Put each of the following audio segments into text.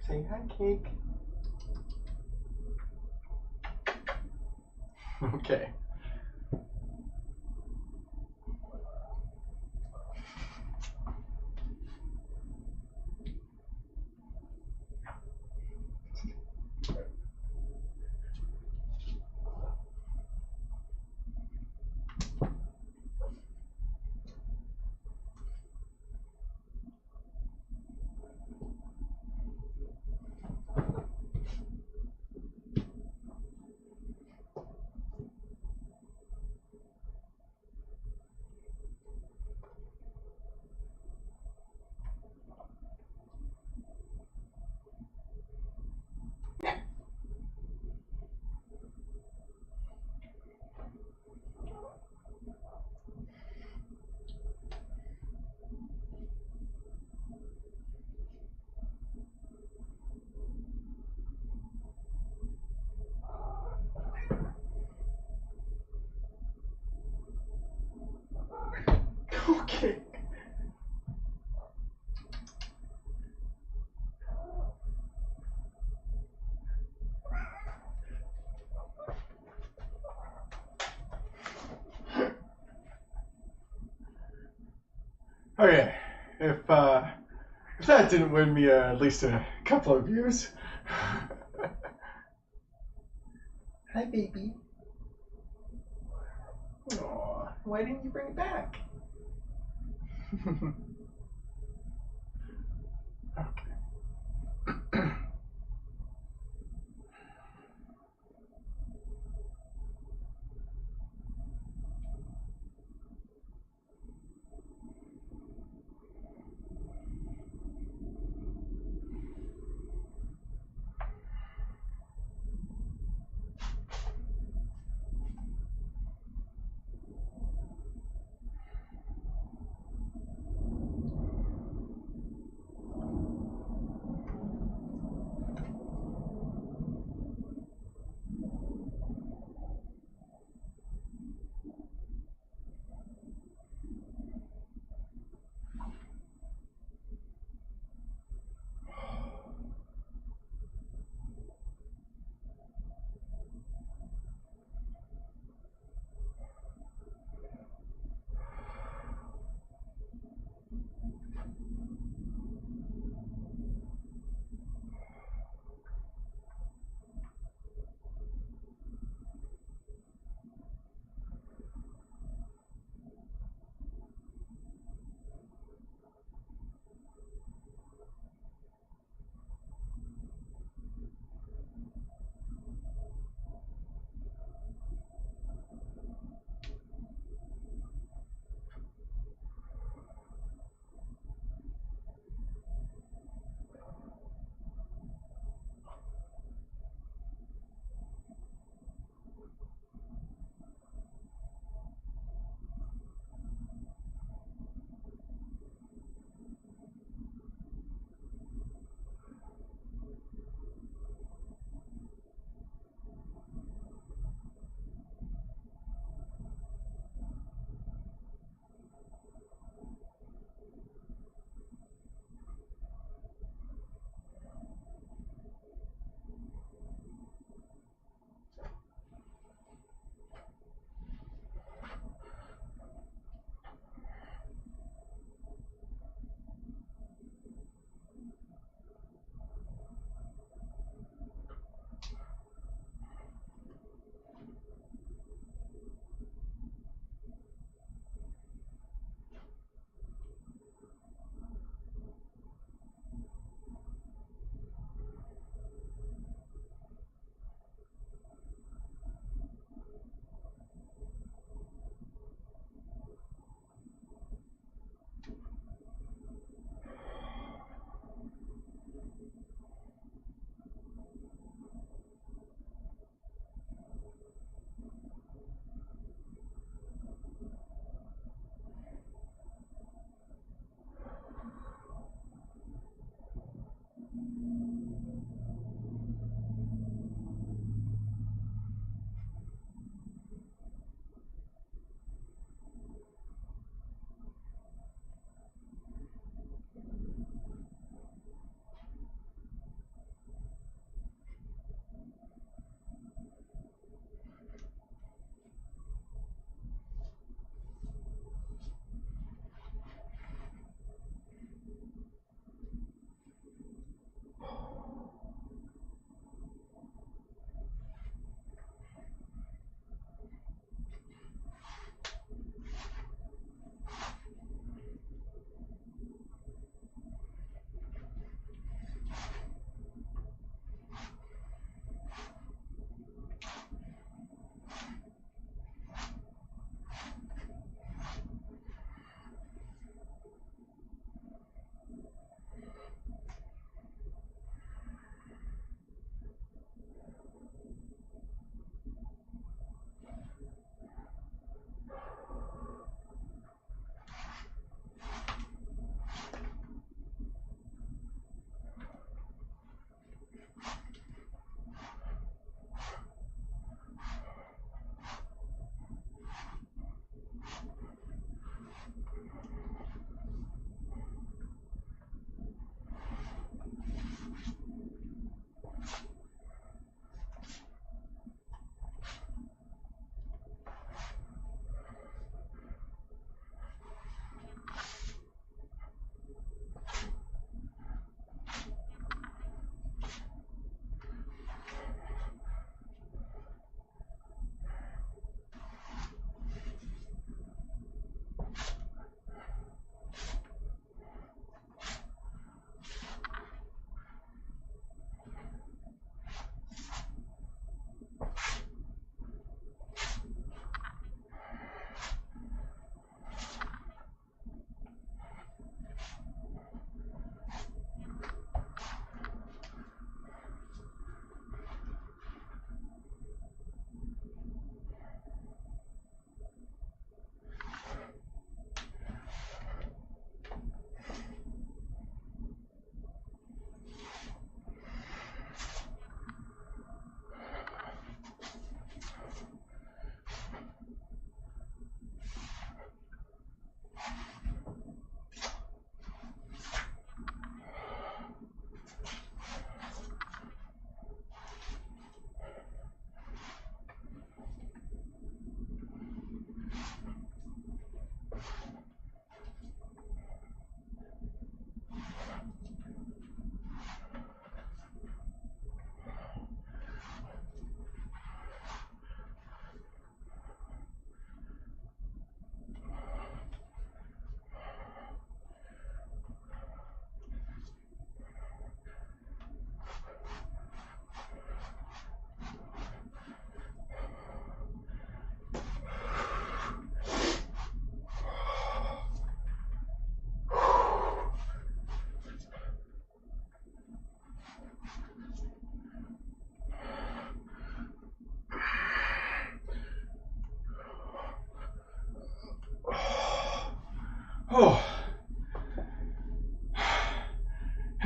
Say hi, cake. Okay. Okay. Okay. If that didn't win me at least a couple of views. Hi, baby. Aw, why didn't you bring it back? Okay.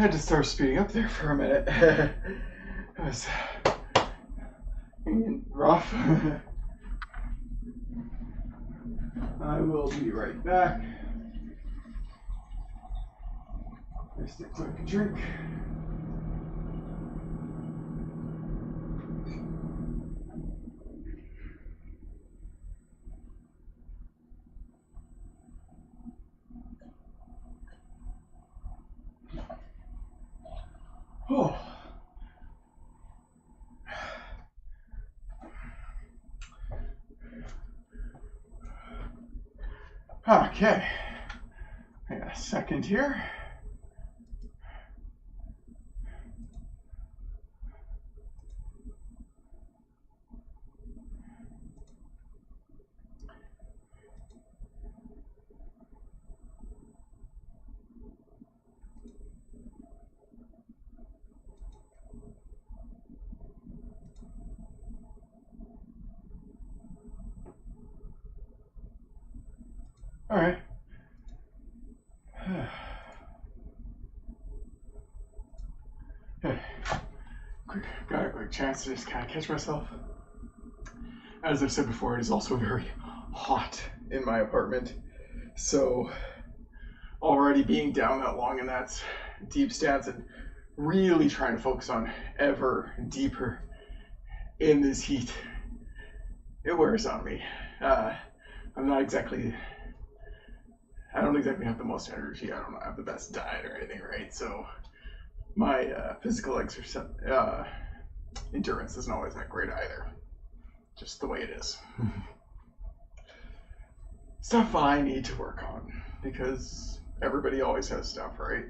had to start speeding up there for a minute. It was rough. I will be right back. Just a quick drink. Oh. Okay. I got a second here. All right. Got a quick chance to just kind of catch myself. As I've said before, it is also very hot in my apartment. So already being down that long in that deep stance and really trying to focus on ever deeper in this heat, it wears on me. I don't exactly have the most energy. I don't have the best diet or anything, right? So my physical exercise endurance isn't always that great either. Just the way it is. Stuff I need to work on because everybody always has stuff, right?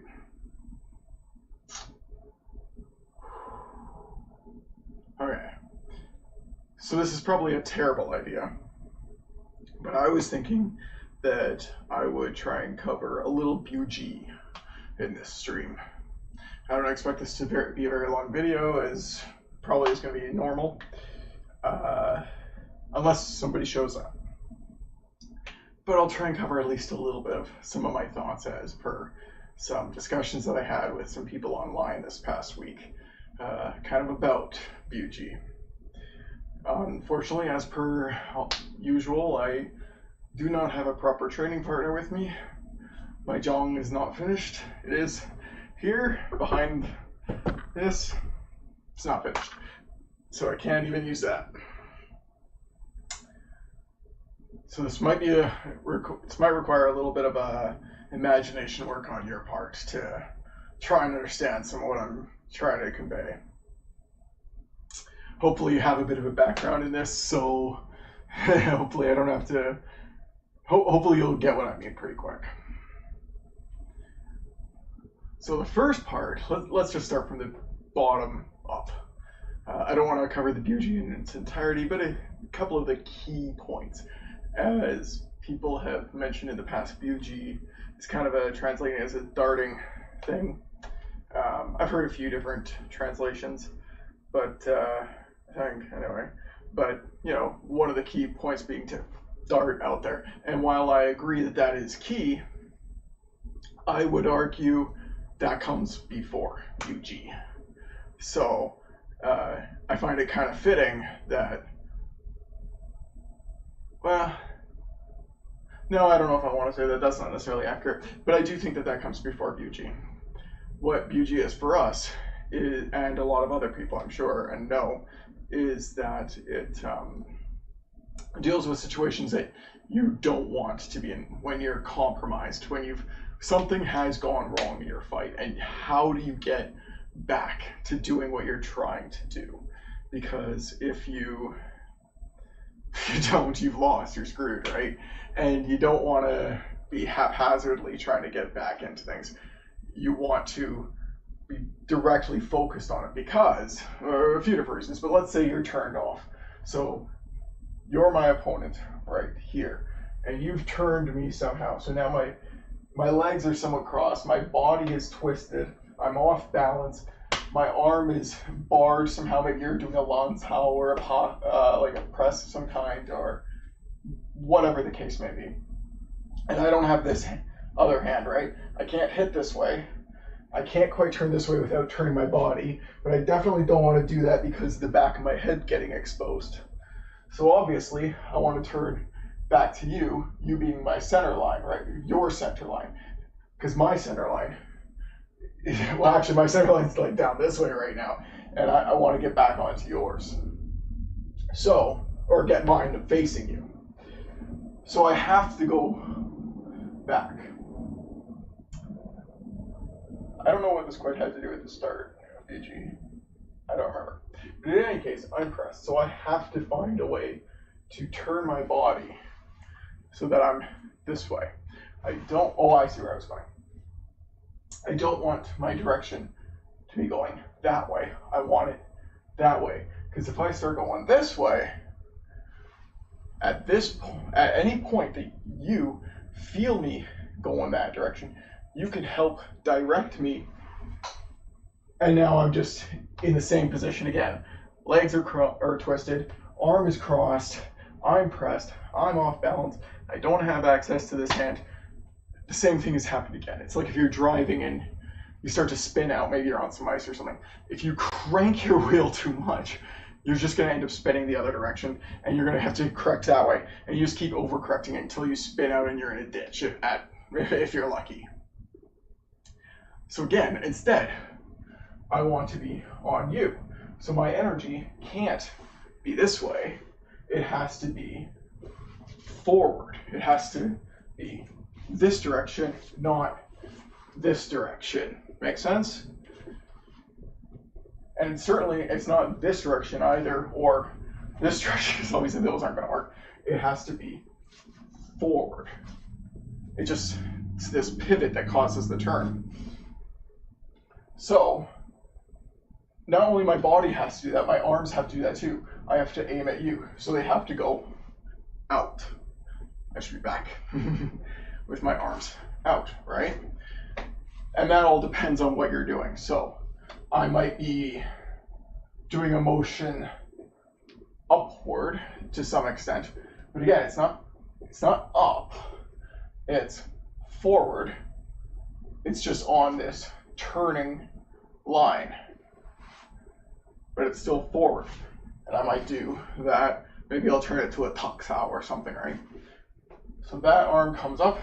Okay. So this is probably a terrible idea, but I was thinking that I would try and cover a little BUG in this stream. I don't expect this to be a very long video, as probably is going to be normal, unless somebody shows up. But I'll try and cover at least a little bit of some of my thoughts as per some discussions that I had with some people online this past week, kind of about BUG. Unfortunately, as per usual, I do not have a proper training partner with me. My jong is not finished. It is here behind this. It's not finished, so I can't even use that. So this might require a little bit of imagination work on your part to try and understand some of what I'm trying to convey. Hopefully you have a bit of a background in this, so hopefully I don't have to. Hopefully you'll get what I mean pretty quick. So the first part, let's just start from the bottom up. I don't want to cover the BUG in its entirety, but a couple of the key points. As people have mentioned in the past, BUG is kind of a translating as a darting thing. I've heard a few different translations, but I think anyway. But you know, one of the key points being to dart out there. And while I agree that that is key, I would argue that comes before BUG. So I find it kind of fitting that, well, no, I don't know if I want to say that. That's not necessarily accurate, but I do think that that comes before BUG. What BUG is for us, is, and a lot of other people I'm sure and know, is that it deals with situations that you don't want to be in when you're compromised, when something has gone wrong in your fight, and how do you get back to doing what you're trying to do? Because if you don't, you've lost, you're screwed, right? And you don't want to be haphazardly trying to get back into things. You want to be directly focused on it because, a few different reasons, but let's say you're turned off. So you're my opponent right here, and you've turned me somehow. So now my legs are somewhat crossed, my body is twisted, I'm off balance, my arm is barred somehow. Maybe you're doing a lanzhao or like a press of some kind, or whatever the case may be. And I don't have this other hand, right? I can't hit this way. I can't quite turn this way without turning my body, but I definitely don't want to do that because of the back of my head getting exposed. So obviously, I want to turn back to you, you being my center line, right? Your center line. Because my center line, well, actually, my center line's like down this way right now, and I want to get back onto yours. So, or get mine facing you. So I have to go back. I don't know what this quite had to do at the start of BG. I don't remember. But in any case, I'm pressed. So I have to find a way to turn my body so that I'm this way. I see where I was going. I don't want my direction to be going that way. I want it that way. Because if I start going this way, at any point that you feel me go in that direction, you can help direct me. And now I'm just in the same position again. Legs are twisted, arm is crossed, I'm pressed, I'm off balance, I don't have access to this hand. The same thing has happened again. It's like if you're driving and you start to spin out, maybe you're on some ice or something. If you crank your wheel too much, you're just going to end up spinning the other direction, and you're going to have to correct that way. And you just keep overcorrecting it until you spin out and you're in a ditch if you're lucky. So again, instead, I want to be on you. So my energy can't be this way. It has to be forward. It has to be this direction, not this direction. Make sense? And certainly it's not this direction either, or this direction, because obviously those aren't going to work. It has to be forward. It's this pivot that causes the turn. So not only my body has to do that, my arms have to do that too. I have to aim at you. So they have to go out. I should be back with my arms out, right? And that all depends on what you're doing. So I might be doing a motion upward to some extent, but again, it's not up, it's forward. It's just on this turning line, but it's still forward. And I might do that. Maybe I'll turn it to a tuck-sao or something, right? So that arm comes up,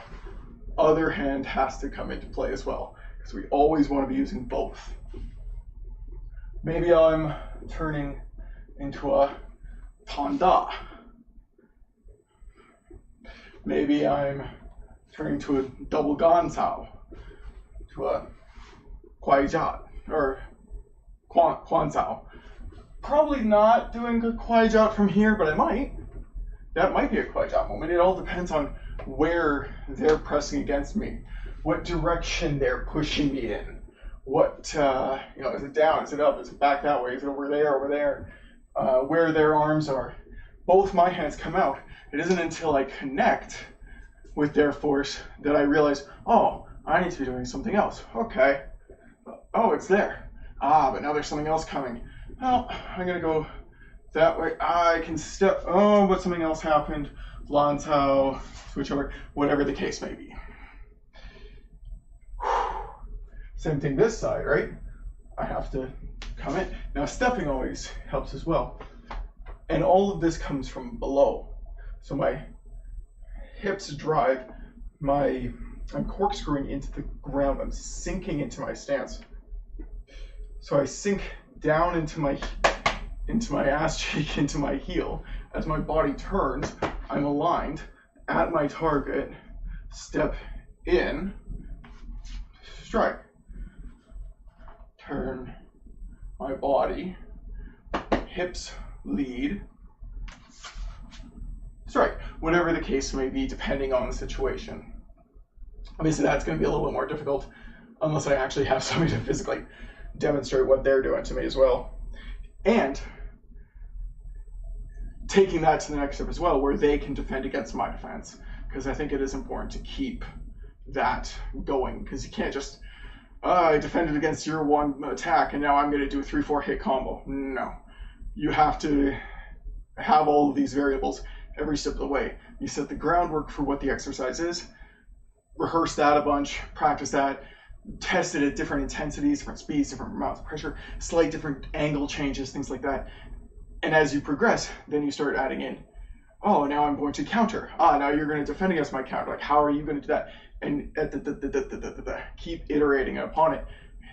other hand has to come into play as well, because we always want to be using both. Maybe I'm turning into a tanda. Maybe I'm turning to a double gansao, to a kwaijat, or kwansao. Probably not doing a kwaijat from here, but I might. That might be a kwaijat moment. It all depends on where they're pressing against me, what direction they're pushing me in. What, is it down, is it up, is it back that way, is it over there, where their arms are. Both my hands come out. It isn't until I connect with their force that I realize, oh, I need to be doing something else. Okay. Oh, it's there. Ah, but now there's something else coming. Well, I'm going to go that way. I can step, but something else happened. Lantau, switch over, whatever the case may be. Same thing this side, right? I have to come in. Now stepping always helps as well. And all of this comes from below. So my hips drive, I'm corkscrewing into the ground, I'm sinking into my stance. So I sink down into my ass cheek, into my heel. As my body turns, I'm aligned at my target, step in, strike. Turn my body, hips lead, strike. Whatever the case may be, depending on the situation. Obviously, that's going to be a little bit more difficult unless I actually have somebody to physically demonstrate what they're doing to me as well. And taking that to the next step as well, where they can defend against my defense. Because I think it is important to keep that going, because you can't just, I defended against your one attack and now I'm going to do a 3-4 hit combo. No. You have to have all of these variables every step of the way. You set the groundwork for what the exercise is, rehearse that a bunch, practice that, tested at different intensities, different speeds, different amounts of pressure, slight different angle changes, things like that. And as you progress, then you start adding in, oh, now I'm going to counter. Now you're going to defend against my counter. Like, how are you going to do that? And keep iterating upon it.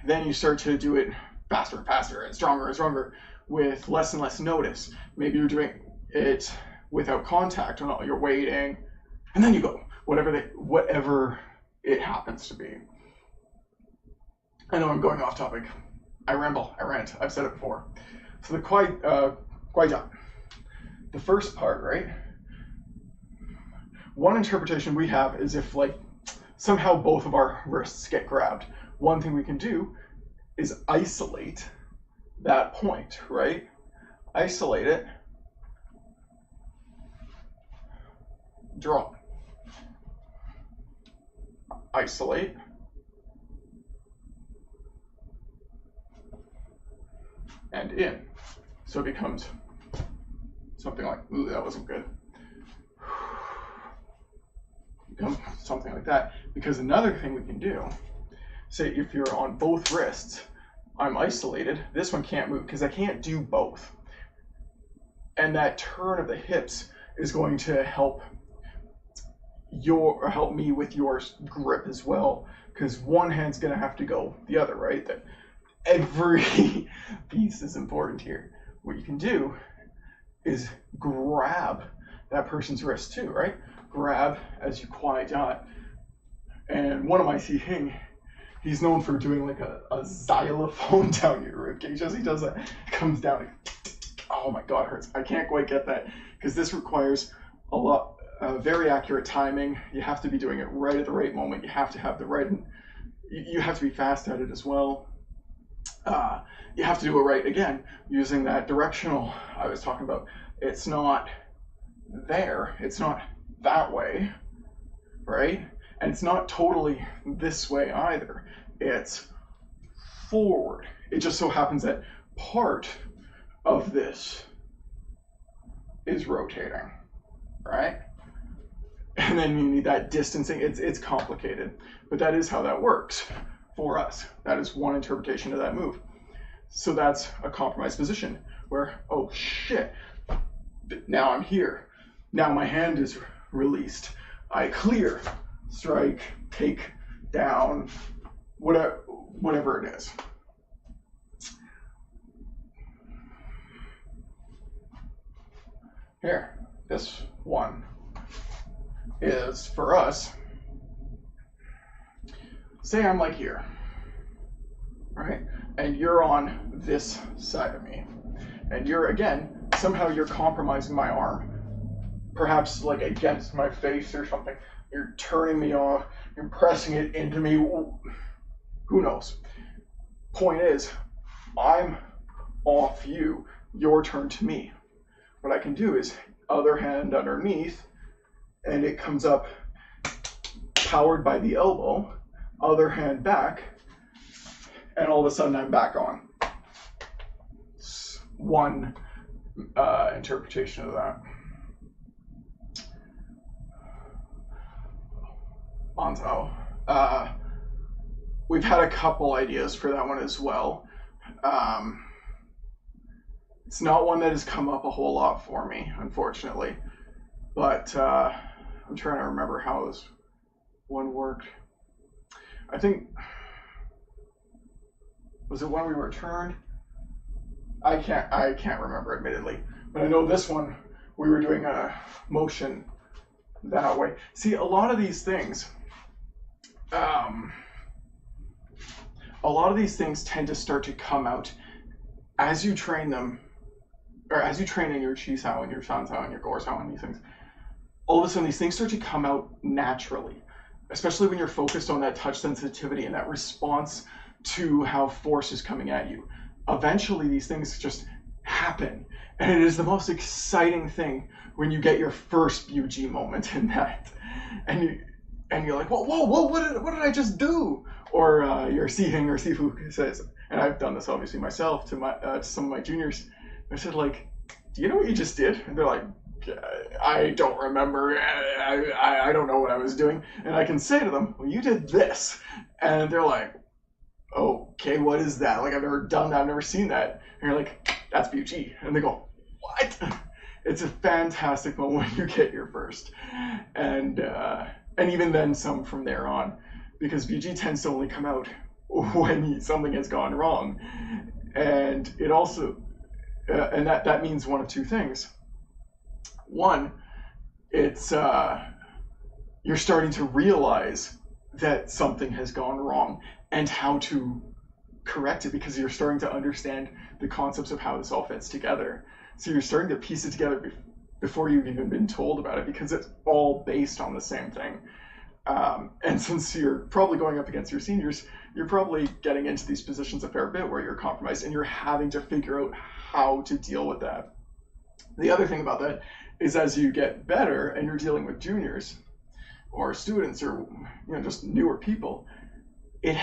Then you start to do it faster and faster and stronger with less and less notice. Maybe you're doing it without contact, or you're waiting, and then you go, whatever it happens to be. I know I'm going off topic. I ramble, I rant. I've said it before. So the Kwai Jong. The first part, right? One interpretation we have is if like somehow both of our wrists get grabbed. One thing we can do is isolate that point, right? Isolate it. Draw. Isolate. And in. So it becomes something like, ooh, that wasn't good. Becomes something like that. Because another thing we can do, say if you're on both wrists, I'm isolated, this one can't move because I can't do both. And that turn of the hips is going to help me with your grip as well, because one hand's going to have to go the other, right? That every piece is important here. What you can do is grab that person's wrist too, right? Grab as you quiet down. And one of my Hing, he's known for doing like a xylophone down your ribcage. As he does that, it comes down. Oh my God, it hurts. I can't quite get that because this requires a lot, very accurate timing. You have to be doing it right at the right moment. You have to have the right, you have to be fast at it as well. You have to do it right again, using that directional I was talking about. It's not there, it's not that way, right? And it's not totally this way either. It's forward. It just so happens that part of this is rotating, right? And then you need that distancing. It's complicated, but that is how that works for us. That is one interpretation of that move. So that's a compromised position where, oh shit, now I'm here. Now my hand is released. I clear, strike, take, down, whatever it is. Here, this one is for us. Say I'm like here, right? And you're on this side of me. And somehow you're compromising my arm. Perhaps like against my face or something. You're turning me off, you're pressing it into me. Who knows? Point is, I'm off you, your turn to me. What I can do is other hand underneath, and it comes up powered by the elbow, other hand back, and all of a sudden I'm back on. It's one interpretation of that. Banzhao. We've had a couple ideas for that one as well. It's not one that has come up a whole lot for me, unfortunately. But I'm trying to remember how this one worked. I think, was it when we were turned? I can't remember, admittedly. But I know this one, we were doing a motion that way. See, a lot of these things tend to start to come out as you train them, or as you train in your Chi Sao and your Shan Sao and your Gor Sao and these things. All of a sudden, these things start to come out naturally, especially when you're focused on that touch sensitivity and that response to how force is coming at you. Eventually, these things just happen, and it is the most exciting thing when you get your first Buji moment in that, and you're like, whoa, what did I just do? Or your Sihing or Sifu says, and I've done this obviously myself to some of my juniors. I said, like, do you know what you just did? And they're like, I don't remember. I don't know what I was doing. And I can say to them, well, you did this. And they're like, okay, what is that? Like, I've never done that, I've never seen that. And you're like, that's BG. And they go, what? It's a fantastic moment when you get your first. And even then some from there on, because BG tends to only come out when something has gone wrong. And it also, and that means one of two things. One, it's you're starting to realize that something has gone wrong and how to correct it, because you're starting to understand the concepts of how this all fits together. So you're starting to piece it together before you've even been told about it, because it's all based on the same thing. And since you're probably going up against your seniors, you're probably getting into these positions a fair bit where you're compromised and you're having to figure out how to deal with that. The other thing about that is, as you get better and you're dealing with juniors or students or just newer people, it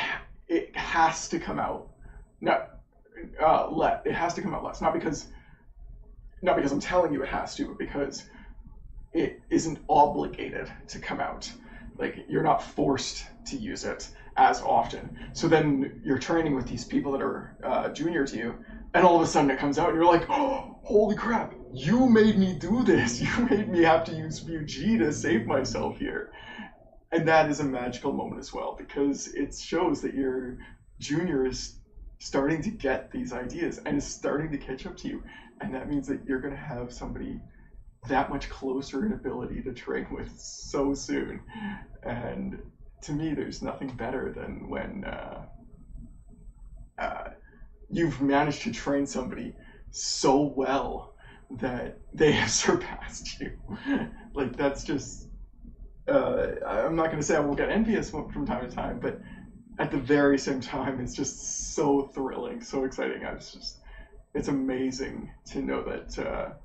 has to come out it has to come out less, not because I'm telling you it has to, but because it isn't obligated to come out. Like, you're not forced to use it as often. So then you're training with these people that are junior to you, and all of a sudden it comes out and you're like, oh, holy crap, you made me do this. You made me have to use BG to save myself here. And that is a magical moment as well, because it shows that your junior is starting to get these ideas and is starting to catch up to you. And that means that you're going to have somebody that much closer in ability to train with so soon. And to me, there's nothing better than when you've managed to train somebody so well that they have surpassed you. Like, that's just, I'm not going to say I won't get envious from time to time, but at the very same time, it's just so thrilling, so exciting. It's amazing to know that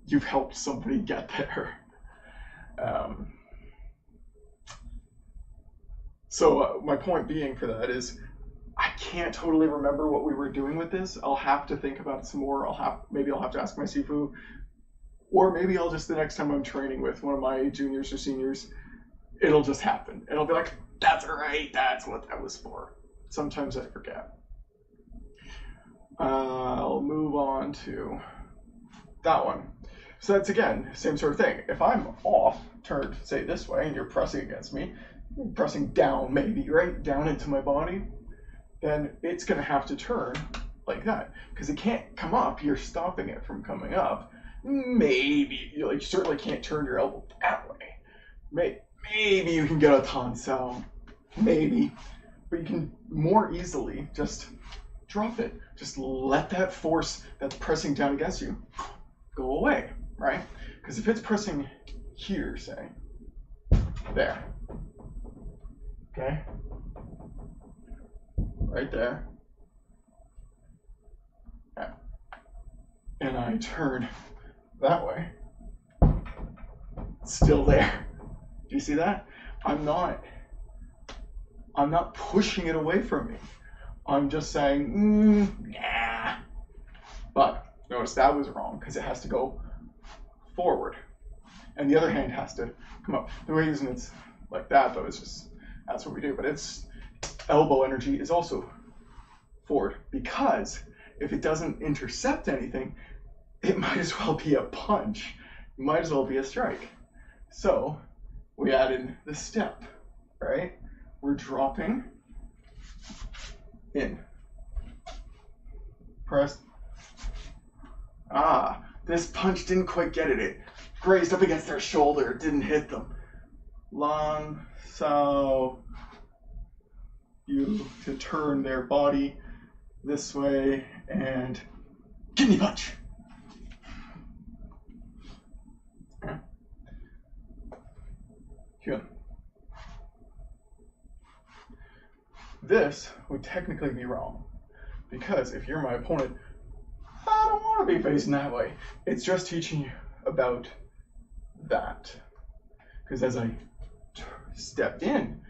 you've helped somebody get there. So my point being for that is, I can't totally remember what we were doing with this. I'll have to think about it some more. Maybe I'll have to ask my Sifu, or maybe I'll just, the next time I'm training with one of my juniors or seniors, it'll just happen. And I'll be like, that's right, that's what that was for. Sometimes I forget. I'll move on to that one. So that's, again, same sort of thing. If I'm off, turned, say, this way, and you're pressing against me, pressing down maybe, right, down into my body, then it's going to have to turn like that, because it can't come up. You're stopping it from coming up. Maybe, you certainly can't turn your elbow that way. Maybe you can get a tonsel, maybe, but you can more easily just drop it. Just let that force that's pressing down against you go away, right? Because if it's pressing here, say, there, okay, right there, okay, and I turn that way, it's still there. Do you see that? I'm not pushing it away from me. I'm just saying, nah. But notice that was wrong, because it has to go forward, and the other hand has to come up. The reason it's like that, though, is just, that's what we do. But it's, elbow energy is also forward, because if it doesn't intercept anything, it might as well be a punch. It might as well be a strike. So we add in the step, right? We're dropping in. Press. Ah, this punch didn't quite get it. It grazed up against their shoulder. It didn't hit them. Long, so you to turn their body this way and kidney punch. Chun. This would technically be wrong, because if you're my opponent, I don't want to be facing that way. It's just teaching you about that. Because as I step in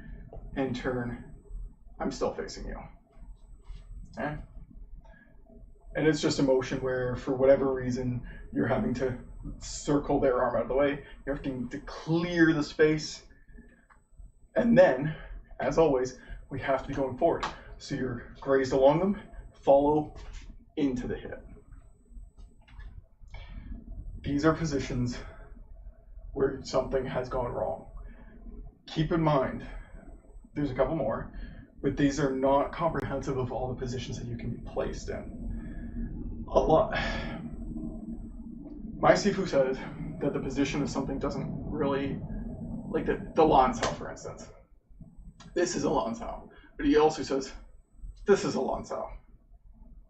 and turn, I'm still facing you. Okay? And it's just a motion where, for whatever reason, you're having to circle their arm out of the way. You're having to clear the space. And then, as always, we have to be going forward. So you're grazed along them, follow into the hip. These are positions where something has gone wrong. Keep in mind, there's a couple more, but these are not comprehensive of all the positions that you can be placed in. A lot. My Sifu says that the position of something doesn't really, like the Lancao, for instance. This is a Lancao, but he also says, this is a Lancao.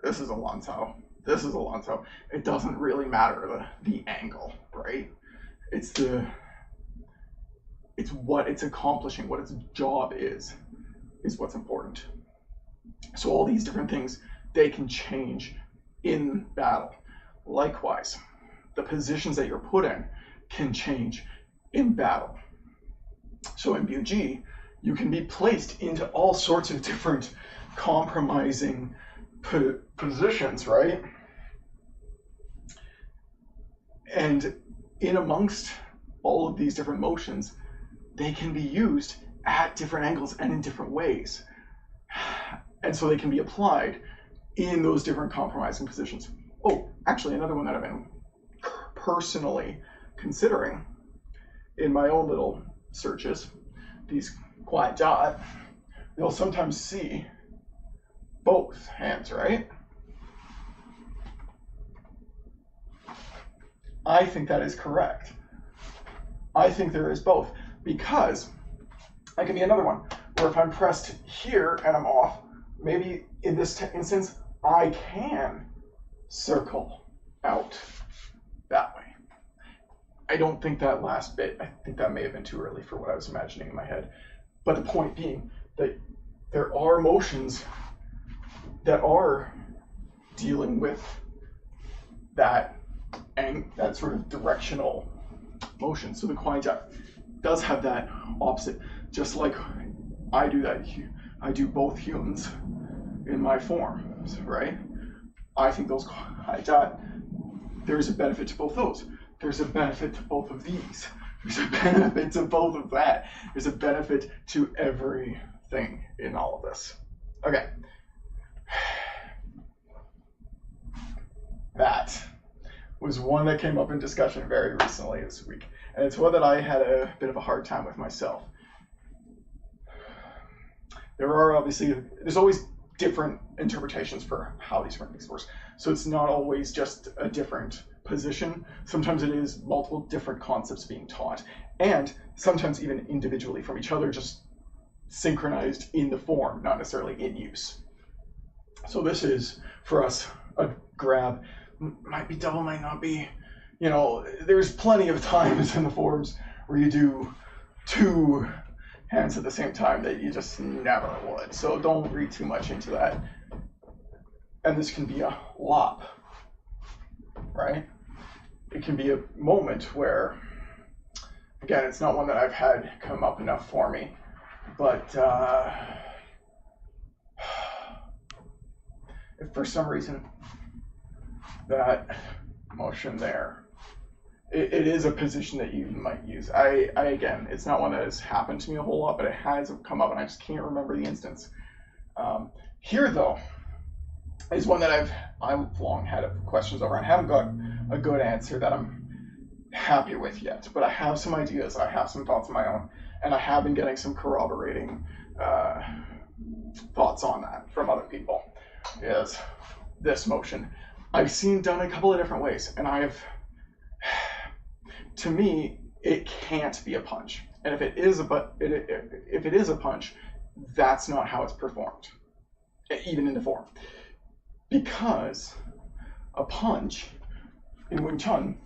This is a Lancao. This is a Lancao. It doesn't really matter the angle, right? It's what it's accomplishing, what its job is what's important. So all these different things, they can change in battle. Likewise, the positions that you're put in can change in battle. So in Biuji, you can be placed into all sorts of different compromising positions, right? And in amongst all of these different motions, they can be used at different angles and in different ways. And so they can be applied in those different compromising positions. Oh, actually, another one that I've been personally considering in my own little searches, these quiet dot, you'll sometimes see both hands, right? I think that is correct. I think there is both, because that can be another one where if I'm pressed here and I'm off, maybe in this instance, I can circle out that way. I don't think that last bit, I think that may have been too early for what I was imagining in my head. But the point being that there are motions that are dealing with that sort of directional motion. So the Kuai does have that opposite, just like I do that. I do both Huns in my forms, right? I think those Kuai, there's a benefit to both those. There's a benefit to both of these. There's a benefit to both of that. There's a benefit to everything in all of this. Okay. That was one that came up in discussion very recently this week. And it's one that I had a bit of a hard time with myself. There's always different interpretations for how these different things work. So it's not always just a different position. Sometimes it is multiple different concepts being taught, and sometimes even individually from each other, just synchronized in the form, not necessarily in use. So this is, for us, a grab. Might be double, might not be. You know, there's plenty of times in the forms where you do two hands at the same time that you just never would. So don't read too much into that. And this can be a lop, right? It can be a moment where, again, it's not one that I've had come up enough for me, but if for some reason that motion there, it is a position that you might use. I again, it's not one that has happened to me a whole lot, but it has come up and I just can't remember the instance. Here though, is one that I've long had questions over and haven't got a good answer that I'm happy with yet, but I have some ideas, I have some thoughts of my own, and I have been getting some corroborating thoughts on that from other people, is this motion. I've seen done a couple of different ways, and to me, it can't be a punch. And if it is a punch, that's not how it's performed, even in the form. Because a punch in Wing Chun,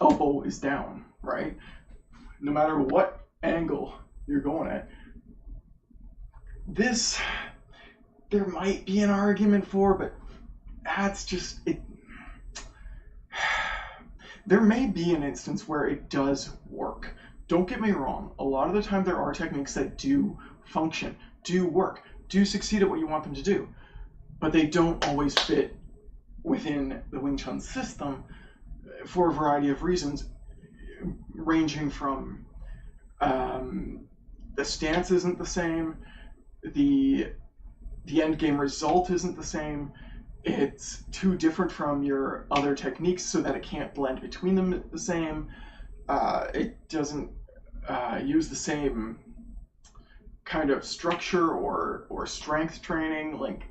elbow is down, right? No matter what angle you're going at. This, there might be an argument for, but that's just it. There may be an instance where it does work. Don't get me wrong. A lot of the time there are techniques that do function, do work, do succeed at what you want them to do, but they don't always fit within the Wing Chun system for a variety of reasons, ranging from the stance isn't the same, the the end game result isn't the same. It's too different from your other techniques so that it can't blend between them the same. It doesn't use the same kind of structure or strength training.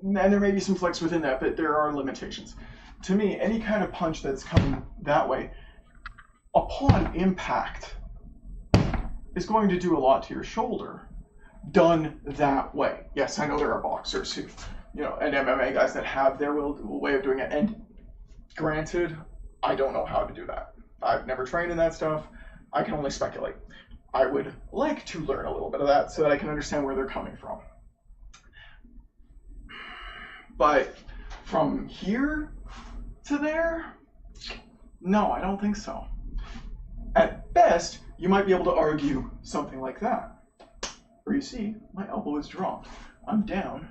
And there may be some flex within that, but there are limitations. To me, any kind of punch that's coming that way, upon impact, is going to do a lot to your shoulder, done that way. Yes, I know there are boxers who, and MMA guys that have their way of doing it, and granted, I don't know how to do that. I've never trained in that stuff. I can only speculate. I would like to learn a little bit of that so that I can understand where they're coming from. But from here to there, no, I don't think so. At best, you might be able to argue something like that, where you see my elbow is dropped. I'm down,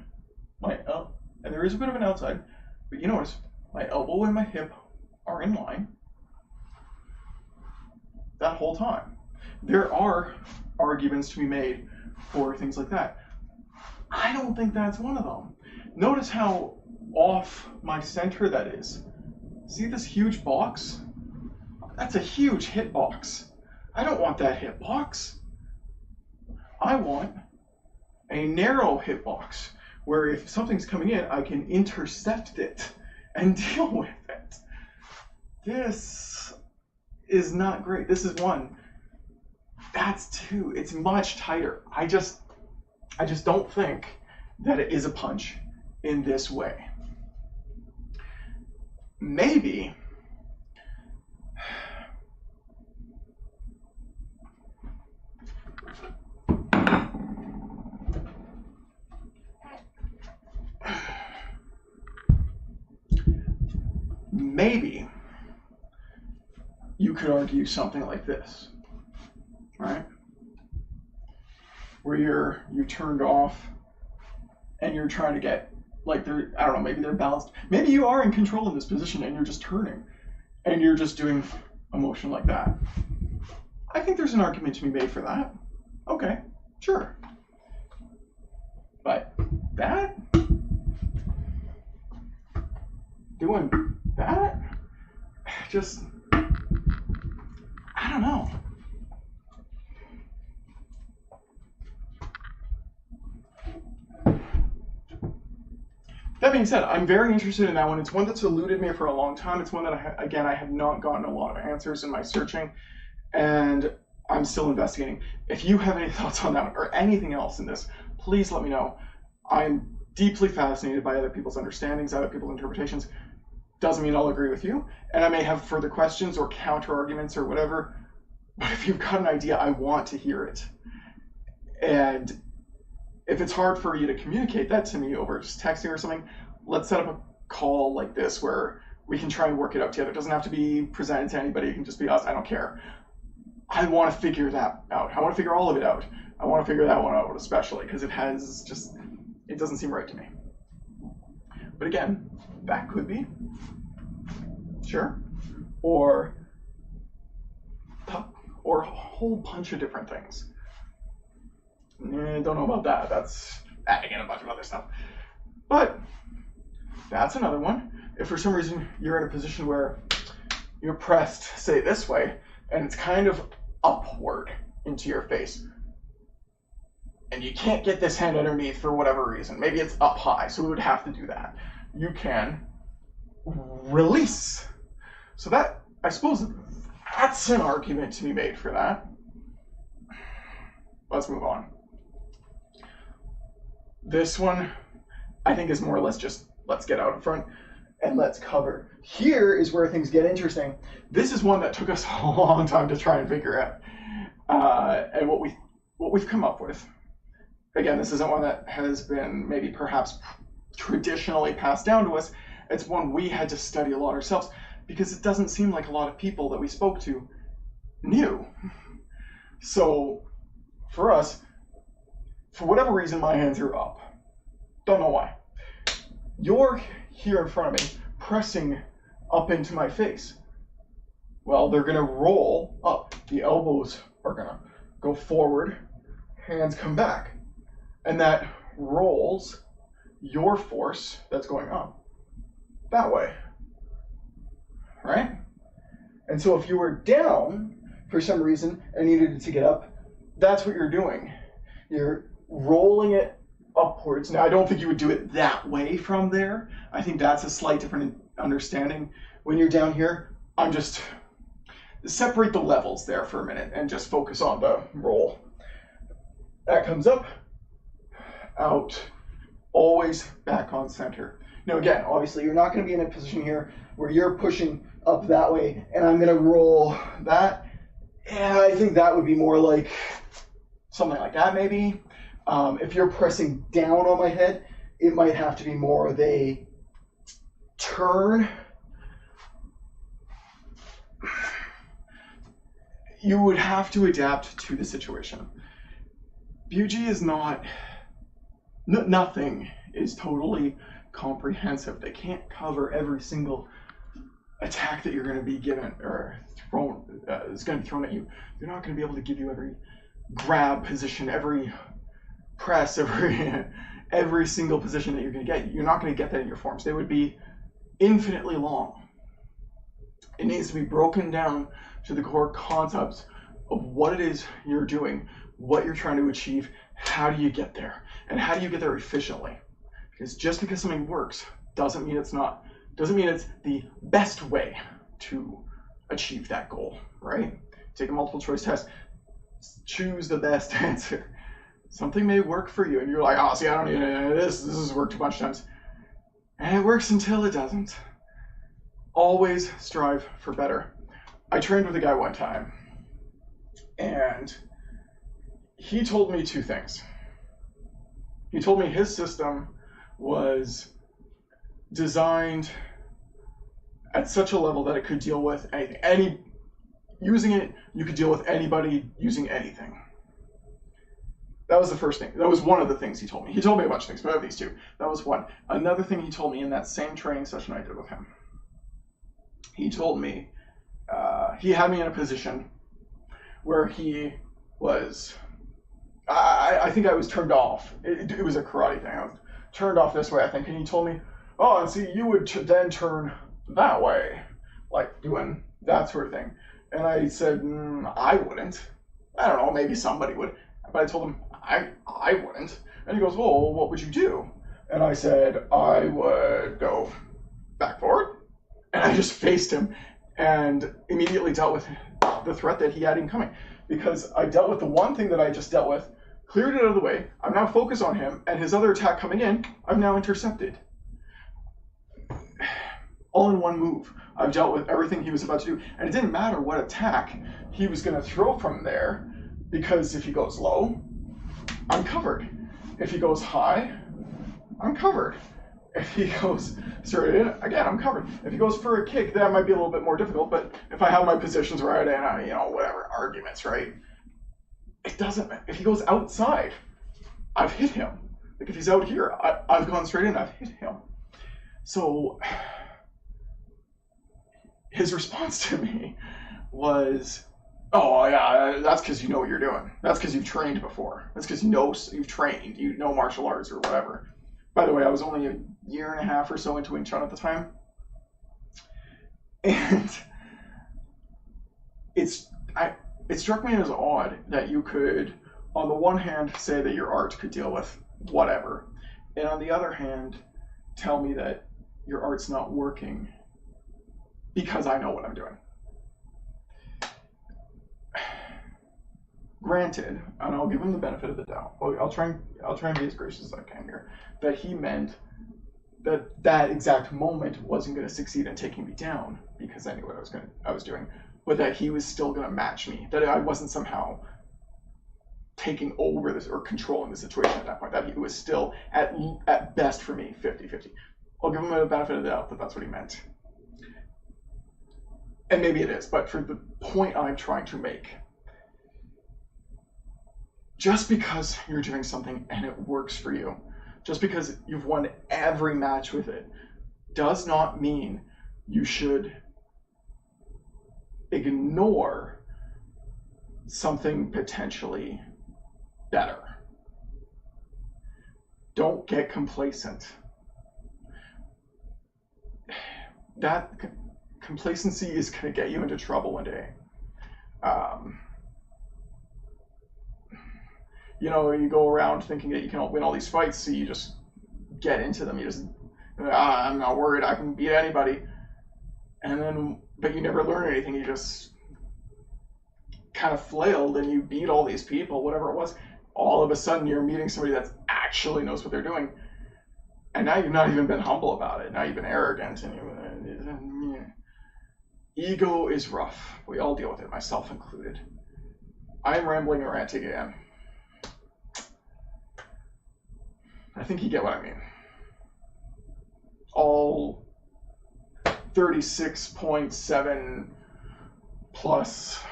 and there is a bit of an outside, but you notice my elbow and my hip are in line that whole time. There are arguments to be made for things like that. I don't think that's one of them. Notice how off my center that is. See this huge box? That's a huge hitbox. I don't want that hitbox. I want a narrow hitbox where if something's coming in, I can intercept it and deal with it. This is not great. This is one. That's two. It's much tighter. I just don't think that it is a punch in this way. Maybe you could argue something like this, right? Where you're turned off and you're trying to get, I don't know, maybe they're balanced. Maybe you are in control in this position and you're just turning and you're just doing a motion like that. I think there's an argument to be made for that. Okay, sure. But that? Doing that? Just, I don't know. That being said, I'm very interested in that one. It's one that's eluded me for a long time. It's one that, I have not gotten a lot of answers in my searching, and I'm still investigating. If you have any thoughts on that one or anything else in this, please let me know. I'm deeply fascinated by other people's understandings, other people's interpretations. Doesn't mean I'll agree with you, and I may have further questions or counter arguments or whatever, but if you've got an idea, I want to hear it. And if it's hard for you to communicate that to me over just texting or something, let's set up a call like this where we can try and work it out together. It doesn't have to be presented to anybody. It can just be us. I don't care. I want to figure that out. I want to figure all of it out. I want to figure that one out especially because it doesn't seem right to me. But again, that could be. Sure. Or a whole bunch of different things. Don't know about that. That's adding in a bunch of other stuff. But that's another one. If for some reason you're in a position where you're pressed, say this way, and it's kind of upward into your face, and you can't get this hand underneath for whatever reason, maybe it's up high, so we would have to do that. You can release. So that, I suppose, that's an argument to be made for that. Let's move on. This one, I think, is more or less just let's get out in front and let's cover. Here is where things get interesting. This is one that took us a long time to try and figure out. And what we've come up with. Again, this isn't one that has been maybe perhaps traditionally passed down to us. It's one we had to study a lot ourselves because it doesn't seem like a lot of people that we spoke to knew. So for us, for whatever reason, my hands are up. Don't know why. You're here in front of me, pressing up into my face. Well, they're gonna roll up. The elbows are gonna go forward, hands come back. And that rolls your force that's going up that way, right? And so if you were down for some reason and needed to get up, that's what you're doing. You're rolling it upwards. Now, I don't think you would do it that way from there. I think that's a slight different understanding. When you're down here, I'm just separate the levels there for a minute and just focus on the roll. That comes up, out, always back on center. Now again, obviously you're not going to be in a position here where you're pushing up that way and I'm going to roll that. And I think that would be more like something like that maybe. If you're pressing down on my head, it might have to be more of a turn. You would have to adapt to the situation. Buji is not, nothing is totally comprehensive. They can't cover every single attack that you're going to be given or thrown, is going to be thrown at you. They're not going to be able to give you every grab position, every press, every single position that you're going to get. You're not going to get that in your forms. They would be infinitely long. It needs to be broken down to the core concepts of what it is you're doing, what you're trying to achieve, how do you get there, and how do you get there efficiently? Because just because something works doesn't mean it's the best way to achieve that goal, right? Take a multiple choice test, choose the best answer. Something may work for you and you're like, oh, see, I don't need any of this has worked a bunch of times. And it works until it doesn't. Always strive for better. I trained with a guy one time and he told me two things. He told me his system was designed at such a level that it could deal with anything. Using it, you could deal with anybody using anything. That was the first thing. That was one of the things he told me. He told me a bunch of things, but I have these two. That was one. Another thing he told me in that same training session I did with him. He told me, he had me in a position where he was, I think I was turned off. It was a karate thing. I was turned off this way, I think. And he told me, oh, and see, you would then turn that way, like doing that sort of thing. And I said, I wouldn't. I don't know, maybe somebody would. But I told him, I wouldn't. And he goes, well, what would you do? And I said, I would go back forward. And I just faced him and immediately dealt with the threat that he had incoming. Because I dealt with the one thing that I just dealt with, cleared it out of the way, I'm now focused on him, and his other attack coming in, I've now intercepted. All in one move. I've dealt with everything he was about to do. And it didn't matter what attack he was going to throw from there, because if he goes low, I'm covered. If he goes high, I'm covered. If he goes straight in, again, I'm covered. If he goes for a kick, that might be a little bit more difficult, but if I have my positions right and, whatever, arguments, right? It doesn't matter. If he goes outside, I've hit him. Like if he's out here, I've gone straight in, I've hit him. So his response to me was, oh yeah, that's because you know what you're doing. That's because you've trained before. That's because you've trained, you know martial arts or whatever. By the way, I was only a year and a half or so into Wing Chun at the time. And it struck me as odd that you could, on the one hand, say that your art could deal with whatever. And on the other hand, tell me that your art's not working because I know what I'm doing. Granted, and I'll give him the benefit of the doubt. I'll try and be as gracious as I can here. That he meant that exact moment wasn't going to succeed in taking me down because I knew what I was doing, but that he was still going to match me. That I wasn't somehow taking over this or controlling the situation at that point. That he was still at best for me 50-50. I'll give him the benefit of the doubt that that's what he meant. And maybe it is, but for the point I'm trying to make, just because you're doing something and it works for you, just because you've won every match with it, does not mean you should ignore something potentially better. Don't get complacent. That complacency is going to get you into trouble one day. You know, you go around thinking that you can win all these fights, so you just get into them. You just, I'm not worried, I can beat anybody. And then, but you never learn anything. You just kind of flailed and you beat all these people, whatever it was. All of a sudden, you're meeting somebody that actually knows what they're doing. And now you've not even been humble about it. Now you've been arrogant. And ego is rough. We all deal with it, myself included. I am rambling and ranting again. I think you get what I mean. All 36.7 plus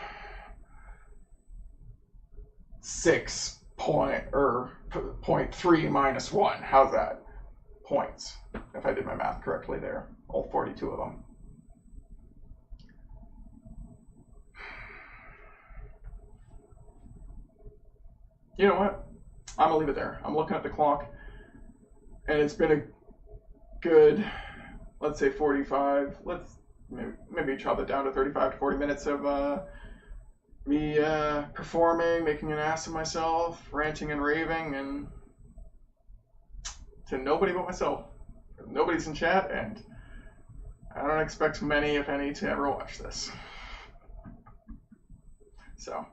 0.3 minus 1. How's that? Points. If I did my math correctly there. All 42 of them. You know what? I'm going to leave it there. I'm looking at the clock. And it's been a good, let's say 45, let's maybe chop it down to 35 to 40 minutes of me performing, making an ass of myself, ranting and raving, and to nobody but myself. Nobody's in chat, and I don't expect many, if any, to ever watch this. So.